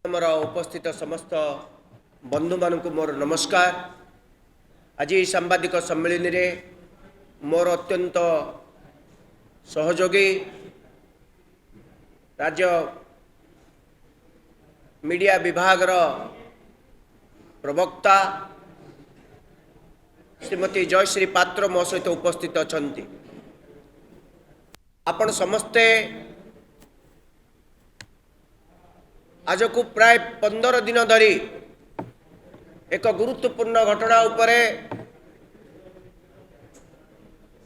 मोर उपस्थित समस्त बंधु मानक मोर नमस्कार। आज सांबादिक सम्मेलन रे मोर अत्यंत सहयोगी राज्य मीडिया विभाग प्रवक्ता श्रीमती जयश्री पात्र मो सहित उपस्थित अच्छा। आपण समस्ते आज को प्राय 15 दिन धरी एक गुरुत्वपूर्ण घटना उपरे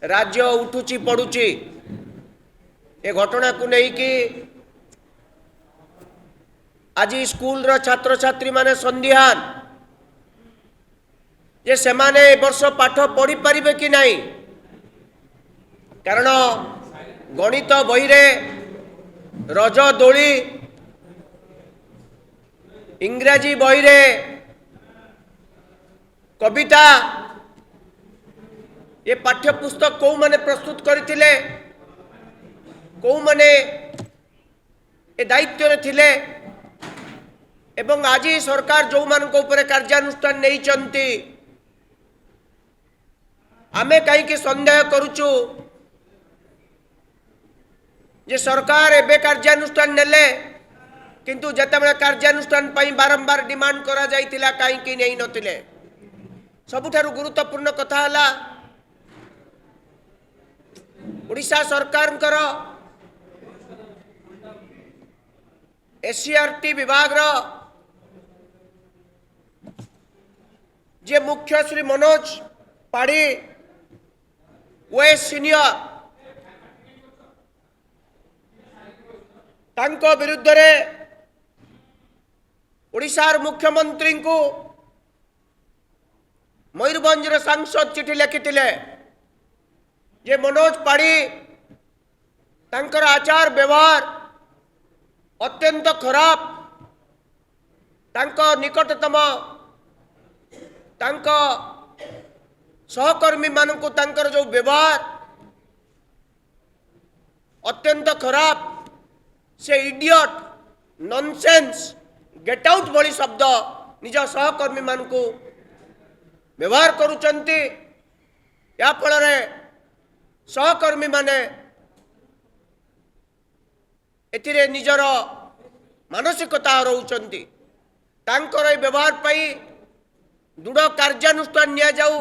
राज्य उठुची पड़ुची। ए घटना को नहीं कि आज स्कूल रो छात्र छात्री माने संदिहान जे से माने वर्ष पाठ पढ़ी पारिबे कि नहीं, कारण गणित बही रे रज दोली, इंग्राजी बही रे कविता, ये पाठ्यपुस्तक कौ माने प्रस्तुत करथिले, कौ माने ए दायित्व रे थिले एवं आज सरकार जो मान को ऊपर कार्यानुष्ठान नहीं चंती आमे कहीं संदेह करुचु जे सरकार एबे कार्यानुष्ठान नेले किंतु जतबे कार्यानुष्ठान पई बारंबार डिमांड करा जाइतिला कहीं नहीं नथिले। सबुठारु गुरुत्वपूर्ण कथा हला ओडिशा सरकार एससीईआरटी विभाग जे मुख्य श्री मनोज पाढ़ी वे सीनियर तांको विरुद्ध रे ओडिशार मुख्यमंत्री को मयूरभंज सांसद चिठी लिखिथिले जे मनोज पाढ़ी तांकर आचार व्यवहार अत्यंत खराब, तांको निकटतम तांको सहकर्मी मानक तांकर जो व्यवहार अत्यंत खराब, से इडियट नॉनसेंस गेट आउट भली शब्द निज सहकर्मी मानक व्यवहार करुचंती। या फल सहकर्मी माने एथिरे निजर मानसिकता हरउचंती। तांकर ए व्यवहार पाई दृढ़ कार्यानुष्ठान निया जाऊ,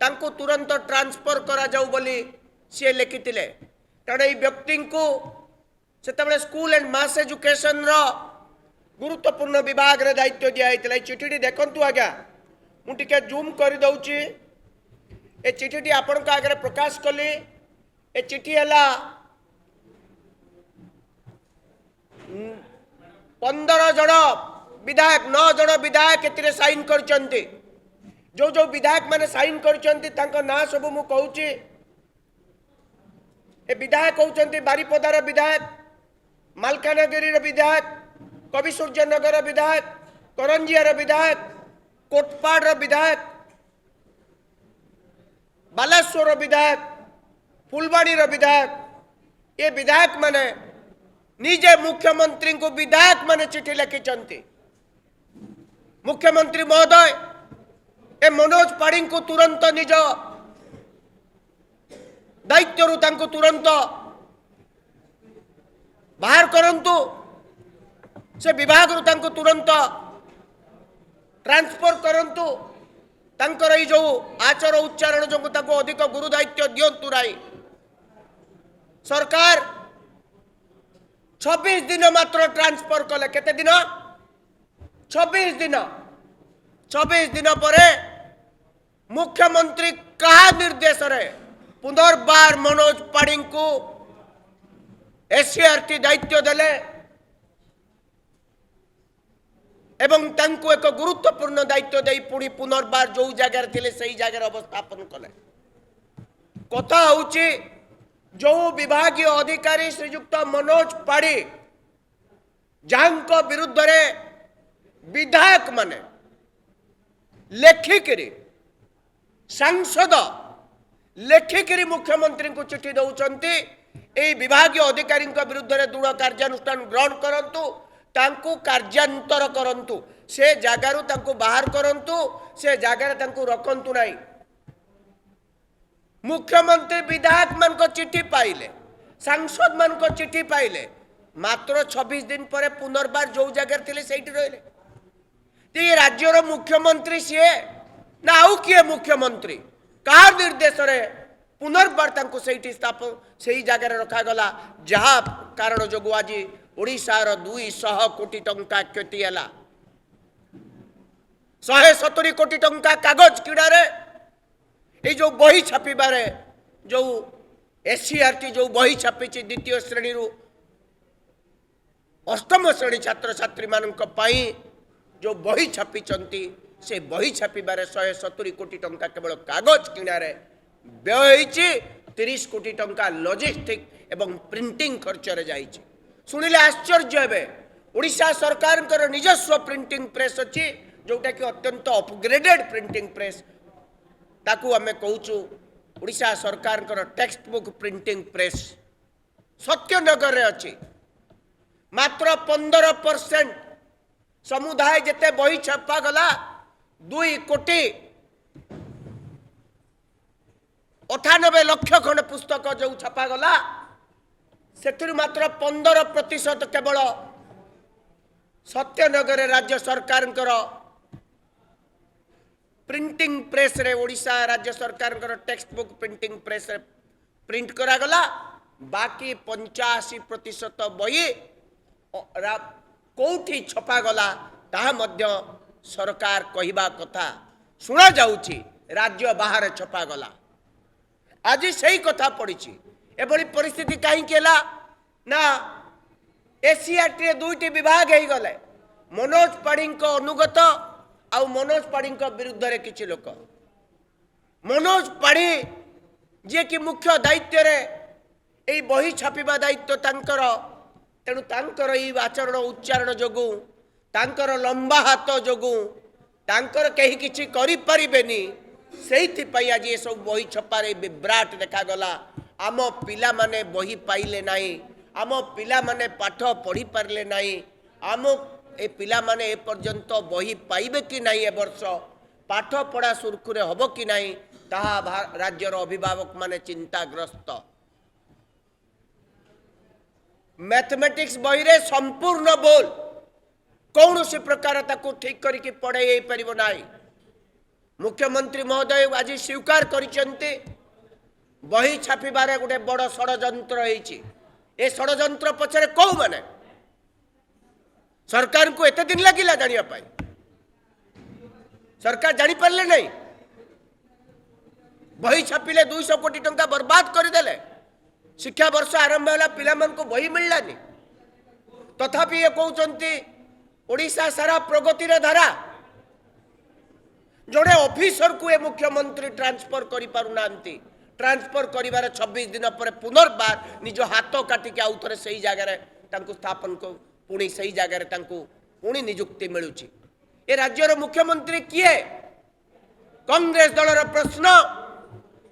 तांको तुरंत ट्रांसफर करा जाऊ बोली सी लिखिथिले। कारण ए व्यक्ति को सेतबेले स्कूल एंड मास एजुकेशन रो गुरुत्वपूर्ण विभाग रे दायित्व दिया हैतिला। चिठीटी देखंतु आज्ञा, मु टिके जूम कर दउची। ए चिठीटी आपन का आगे प्रकाश कली। ए चिठी हला 15 जन विधायक 9 जन विधायक एतिरे साइन करचंती। जो जो विधायक माने साइन करचंती तांको ना सब मु कहूची। ए विधायक होचंती बारिपदार विधायक, मालकानगिरी विधायक, कवि सूर्यनगर विधायक, करंजियार विधायक, कोटपाड़ विधायक, बालेश्वर विधायक, फुलवाणी विधायक। ये विधायक माने निजे मुख्यमंत्री को विधायक माने चिठी लिखिचंती। मुख्यमंत्री महोदय ए मनोज पाढ़ी को तुरंत निज दायित्व तांको तुरंत बाहर करंतु, से विभाग रु तांको तुरंत ट्रांसफर करंतु। तांकर ई जो आचर उच्चारण जो तांको अधिक गुरु दायित्व दियंतु राई। सरकार 26 दिन मात्र ट्रांसफर कले। केते दिन? 26 दिन। 26 दिन परे मुख्यमंत्री कहा निर्देश रे पुनर्बार मनोज पाढ़ी को एससीईआरटी दायित्व देले एवं तांको एक गुरुत्वपूर्ण दायित्व दे पुणी पुनर्बार जो जगह थिले सही जगह अवस्थापन कले। कथा होची जो विभागीय अधिकारी श्रीयुक्त मनोज पाढ़ी जहां विरुद्ध रे विधायक माने लेखिकी सांसद लेखिकी मुख्यमंत्री को चिठी दौरान विभागीय अधिकारी विरुद्ध रे दृढ़ कार्यानुष्ठान ग्रहण करंतु, तांकु कार्यांतर करंतु से जगारु तांकु बाहर करंतु से जगार तांकु रखंतु नहीं। मुख्यमंत्री विधायक मान को चिट्ठी पाइले सांसद मान को चिट्ठी पाइले मात्र 26 दिन पर पुनर्बार जो जगह थे से रही ये राज्यर मुख्यमंत्री सीए ना आउ किए मुख्यमंत्री कहा निर्देश पुनर्बार स्थापन से जगह रखागला जहाँ कारण जो आज ओडिशार 200 कोटी टंका क्षति है 170 कोटी टंका कागज किड़ारे ये जो बही छापिबारे जो एससीईआरटी जो बही छापी द्वितीय श्रेणी अष्टम श्रेणी छात्र छात्री मानक जो बही छापी से बही छापिबारे 170 कोटी टंका केवल कागज किणारे व्यय होइछि 30 कोटी टंका लॉजिस्टिक एवं प्रिंटिंग खर्च रे जाइछि। सुनिले आश्चर्य हेबे ओडिशा सरकार निजस्व प्रिंटिंग प्रेस अछि जोटा कि अत्यंत अपग्रेडेड प्रिंटिंग प्रेस ताकू आमे कहूचु ओडिशा सरकार text book printing press Satya Nagar रे अछि मात्र 15% समुदाय जेते बही छपा गला 2 कोटी 98 लाख खंड पुस्तक जो छपा गला से मात्र 15% केवल सत्यनगर राज्य सरकार प्रिंटिंग प्रेस रे ओडिशा राज्य सरकार टेक्स्ट बुक प्रिंटिंग प्रेस रे प्रिंट करा गला बाकी 85% बही कौटी छपा गला ताहा मध्य सरकार कहिबा कथा सुना जाउछि राज्य बाहर छपा गला आज सही कथा पड़ी एभली परिस्थिति कहीं केला ना एससीईआरटी दुईटी विभाग हो गले मनोज पाढ़ी अनुगत आउ मनोज पाढ़ी विरुद्ध रे किछि लोक मनोज पाढ़ी जे कि मुख्य दायित्व रे एई बही छापिबा दायित्व तांकर तेणु तांकर ई आचरण उच्चारण जोगु तांकर लंबा हाथ जोगु तांकर कहीं किछि करि परिबेनी सेहिथि पई आज ये सब बही छपारे विभ्राट देखा गला आम पिला माने बही पाइले नाही आम पिला माने पाठ पढ़ी पारले नाही आम ए पिला माने ए पर्यंत बही पाइबे कि नाही ए वर्ष पाठ पढ़ा सुरखुरे हबो कि नाही ताहा राज्यर अभिभावक माने चिंताग्रस्त मैथमेटिक्स बही रे संपूर्ण बोल कौन सी प्रकार ताकू ठीक करके पढ़ाई पारिबो नाही। मुख्यमंत्री महोदय आज स्वीकार करिसेंते बही छापिबारे गोटे बड़ षड़यंत्र होइछि ए षड़यंत्र पछरे कौ माने सरकार को एते दिन लागिला जानिया पाई सरकार जानी पारले नहीं बही छापिले 200 कोटी टंका बर्बाद करदेले शिक्षा वर्ष आरंभ होला पिला मन को बही मिललानी तथापि ये कहउचंती ओडिशा सारा प्रगति रे धारा जोड़े ऑफिसर को ए मुख्यमंत्री ट्रांसफर करि पारुनांती ट्रांसफर करिवार 26 दिन पर पुनर्बार निज हाथ काटिके आउ थरे सही जगह रे तांको स्थापन को पुणी सही जगह रे तांको पुणी नियुक्ति मिलुची ए राज्यर मुख्यमंत्री किए कांग्रेस दलर प्रश्न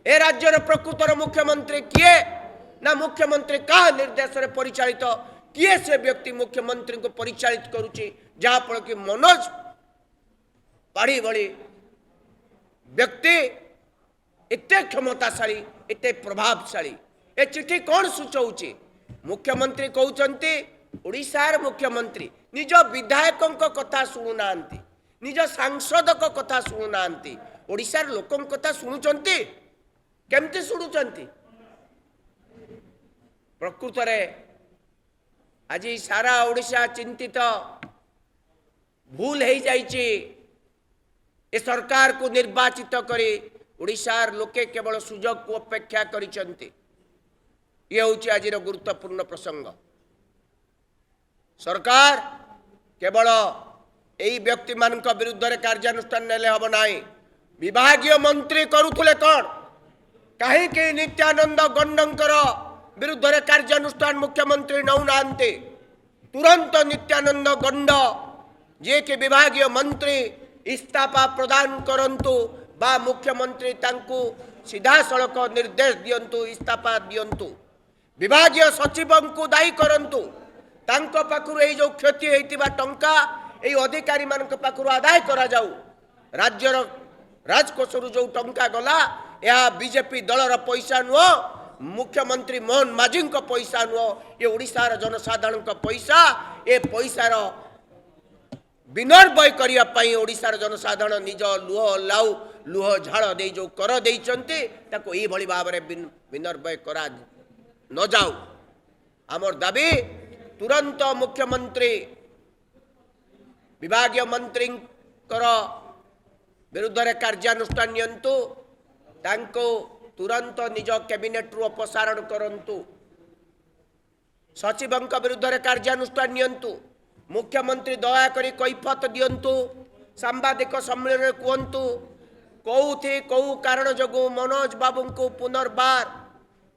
ए राज्यर प्रकृतर मुख्यमंत्री किए ना मुख्यमंत्री का निर्देश रे परिचालित किए से व्यक्ति मुख्यमंत्री को परिचालित करुची जहाँ फल कि मनोज पाढ़ी भली व्यक्ति एते क्षमताशाली एते प्रभावशाली ए चिठी कौन सूचौची मुख्यमंत्री कहउचंती ओडिशार मुख्यमंत्री निज विधायकों कथा शुणुनांती निज सांसदों कथा शुणुनांती ओडिशार लोकों कथा शुणुचंती केमती शुणुचंती प्रकृत रे आज सारा ओडिशा चिंतित भूल हो जाइए ए सरकार को निर्वाचित करी ओडिशार लोके केवल सुजोग को अपेक्षा करिसेंती ये हूँ आज गुरुत्वपूर्ण प्रसंग सरकार केवल यही व्यक्ति मान विरुद्ध रे कार्यानुष्ठान नेले हब नाही विभागीय मंत्री करुले कौन कहीं नित्यानंद गंडंकर विरुद्ध रे कार्यानुष्ठान मुख्यमंत्री नौनांती तुरंत नित्यानंद गंड जे कि विभागीय मंत्री इस्तीफा प्रदान करंतु बा मुख्यमंत्री तांकु सीधा सड़क निर्देश दियंतु इस्तीफा दियंतु विभागीय सचिव को दायी करंतु तांको पाखरु एई जो क्षति हेतिबा टंका एई अधिकारी मानक पाखरु आदाय करा जाऊ राज्यर राजकोषरु जो टंका गला या बीजेपी दलर पैसा नुह मुख्यमंत्री मोहन माझी पैसा नुह ये ओडिशार जनसाधारण पैसा ए पैसार विनिर्भय करने ओडिशार जनसाधारण निज लुह लाउ लुह झाड़ दे जो कर देइचंती ताको एई भली भाबरे विनिर्भय करा न जाऊ आमर दाबी तुरंत मुख्यमंत्री विभागीय मंत्री विरुद्ध रे कार्यानुष्ठान नियंतु तांको तुरंत निज कैबिनेट रु अपसारण करंतु सचिवंक विरुद्ध रे कार्यानुष्ठान नियंतु मुख्यमंत्री दया करी कैफत दियंतु सांबादिक सम्मेलन कहतु कौथि कौ कारण जगु मनोज बाबू को पुनर्बार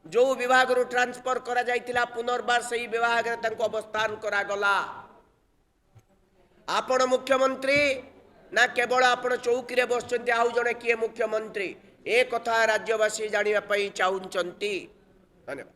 जो विभाग रु ट्रांसफर करा जाइतिला पुनर्बार सही विभाग रे तांको अवस्थान करा गला आपण मुख्यमंत्री ना केवल आपण चौकी रे बसचंती आउ जणे किए मुख्यमंत्री ए कथा राज्यवासी जानिबा पई चाहुचंती धन्यवाद।